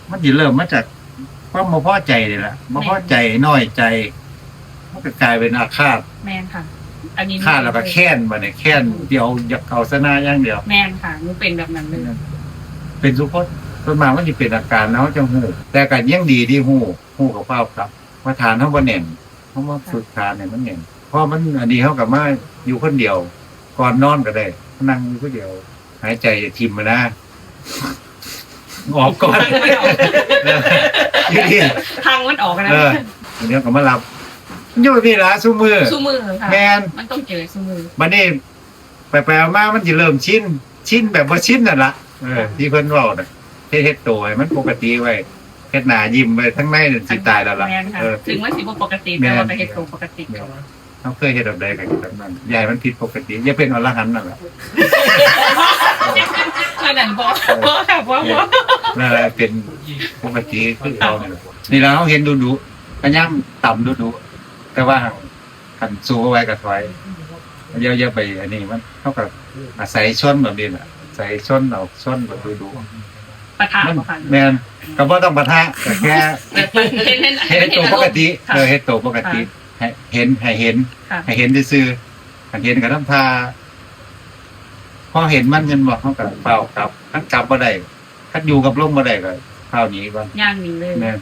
มันสิเริ่มมาจากความบ่พอใจนี่แหละบ่พอใจน้อยใจมันก็กลายเป็นอาฆาต แมนค่ะ อันนี้ ฆาตแล้วก็แค้นบัดนี้แค้นเดียวอยากเอาชนะอย่างเดียว แมนค่ะหนูเป็นแบบนั้นเลย เป็นสุพจน์ส่วนมากมันสิเป็นอาการแล้วจะฮู้แต่ก็ยังดีที่ฮู้กับเฝ้าครับว่าฐานเฮาบ่แน่นเพราะว่าฝึกฐานเนี่ยมันแน่นเพราะมันอันนี้เฮาก็มาอยู่คนเดียว ก่อนนอนก็ได้นั่งอยู่คนเดียว หายใจทิ่มมานะออกก่อนนี่ ทางมันออกนะ เดี๋ยวก็มารับอยู่นี่ล่ะซุมือ สู้มือค่ะ แม่น มันต้องเจอสู้มือ บัดนี้ไปๆมามันสิเริ่มชินแบบบ่ชินนั่นล่ะที่เพิ่นเว้าน่ะเฮ็ดตัวให้มันปกติไว้เฮ็ดหน้ายิ้มไว้ทั้งในนั่นสิตายแล้วล่ะ แมนค่ะถึงมันสิบ่ปกติ แม่ แต่ น ว่าก็เฮ็ดตัวปกติก่อน เขาเคยเฮ็ดแบบใดกันแบบนั้นยายมันผิดปกติอย่าเป็นอรหันต์นั่นแหละ ขนาดบ่ค่ะบ่ นั่นแหละเป็นปกติคือเราเนี่ยนี่เราเห็นดูๆก็ย่ำต่ำดูๆแต่ว่าคันสู้เอาไว้ก็ถอยอย่าไปอันนี้มันเท่ากับอาศัยชนแบบนี้น่ะอาศัยชนเอาชนแบบดู ปะทะ ๆมัน บ่ค่ะ แม่นก็บ่ต้องปะทะแต่แค่ เฮ็ดตัวปกติ ค่ะ เฮ็ดตัวปกติให้เห็นค่ะ ให้เห็นซื่อๆให้เห็นก็ทำท่าพอเห็นมันยันบอกเขาก็เฝ้ากลับคันกลับบ่ได้คันอยู่กับลมบ่ได้ก็เฝ้าหนีก่อน ย่างนี้เลย แม่น